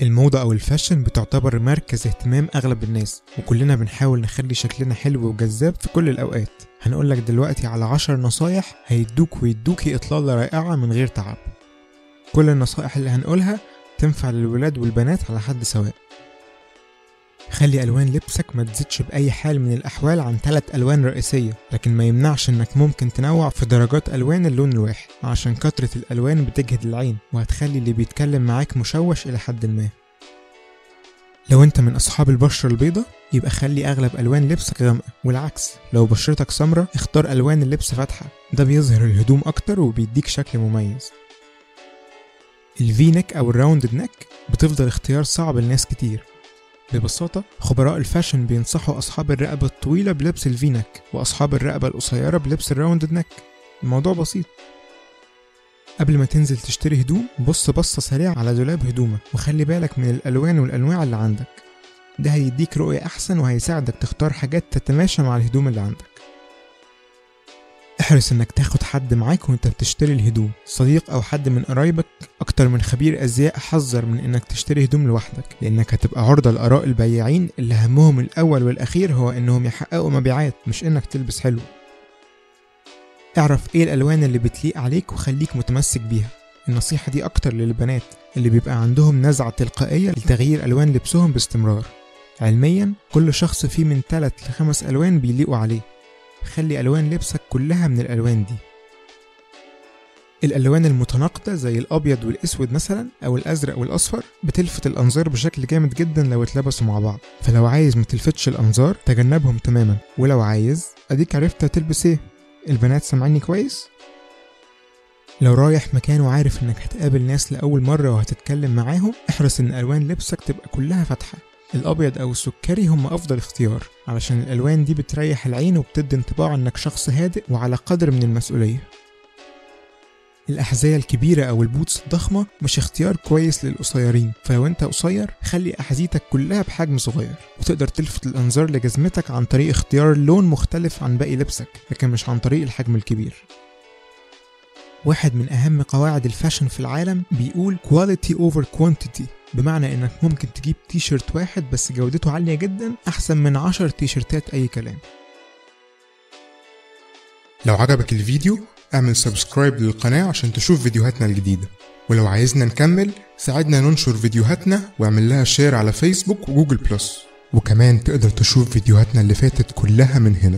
الموضة أو الفاشن بتعتبر مركز اهتمام أغلب الناس، وكلنا بنحاول نخلي شكلنا حلو وجذاب في كل الأوقات. هنقولك دلوقتي على 10 نصايح هيدوك ويدوكي إطلالة رائعة من غير تعب. كل النصائح اللي هنقولها تنفع للولاد والبنات على حد سواء. خلي ألوان لبسك ما تزيدش بأي حال من الأحوال عن 3 ألوان رئيسية، لكن ما يمنعش إنك ممكن تنوع في درجات ألوان اللون الواحد، عشان كترة الألوان بتجهد العين وهتخلي اللي بيتكلم معاك مشوش إلى حد ما. لو انت من أصحاب البشرة البيضاء يبقى خلي أغلب ألوان لبسك غامقة، والعكس لو بشرتك سمرة اختار ألوان اللبس فاتحة، ده بيظهر الهدوم أكتر وبيديك شكل مميز. الفي نك أو الراوندد نك بتفضل اختيار صعب لناس كتير. ببساطة خبراء الفاشن بينصحوا أصحاب الرقبة الطويلة بلبس الفي نك، وأصحاب الرقبة القصيرة بلبس الراوندد نك. الموضوع بسيط. قبل ما تنزل تشتري هدوم بص بصة سريعة على دولاب هدومك، وخلي بالك من الألوان والأنواع اللي عندك، ده هيديك رؤية أحسن وهيساعدك تختار حاجات تتماشى مع الهدوم اللي عندك. احرص انك تاخد حد معاك وانت بتشتري الهدوم، صديق او حد من قرايبك اكتر من خبير ازياء. حذر من انك تشتري هدوم لوحدك، لانك هتبقى عرضة لآراء البياعين اللي همهم الاول والاخير هو انهم يحققوا مبيعات، مش انك تلبس حلو. اعرف ايه الالوان اللي بتليق عليك وخليك متمسك بيها. النصيحة دي اكتر للبنات اللي بيبقى عندهم نزعة تلقائية لتغيير الوان لبسهم باستمرار. علميا كل شخص فيه من 3 ل 5 الوان بيليقوا عليه. خلي ألوان لبسك كلها من الألوان دي. الألوان المتناقضة زي الأبيض والأسود مثلا أو الأزرق والأصفر بتلفت الأنظار بشكل جامد جدا لو اتلبسوا مع بعض، فلو عايز متلفتش الأنظار تجنبهم تماما. ولو عايز أديك عرفت هتلبس ايه. البنات سامعيني كويس؟ لو رايح مكان وعارف انك هتقابل ناس لأول مرة وهتتكلم معاهم احرص ان ألوان لبسك تبقى كلها فاتحة. الأبيض أو السكري هم أفضل اختيار، علشان الألوان دي بتريح العين وبتدي انطباع إنك شخص هادئ وعلى قدر من المسؤولية. الأحذية الكبيرة أو البوتس الضخمة مش اختيار كويس للقصيرين، فلو أنت قصير خلي أحذيتك كلها بحجم صغير، وتقدر تلفت الأنظار لجزمتك عن طريق اختيار لون مختلف عن باقي لبسك، لكن مش عن طريق الحجم الكبير. واحد من أهم قواعد الفاشن في العالم بيقول quality over quantity، بمعنى انك ممكن تجيب تيشيرت واحد بس جودته عالية جدا احسن من 10 تيشيرتات اي كلام. لو عجبك الفيديو اعمل سبسكرايب للقناة عشان تشوف فيديوهاتنا الجديدة، ولو عايزنا نكمل ساعدنا ننشر فيديوهاتنا واعمل لها شير على فيسبوك وجوجل بلس، وكمان تقدر تشوف فيديوهاتنا اللي فاتت كلها من هنا.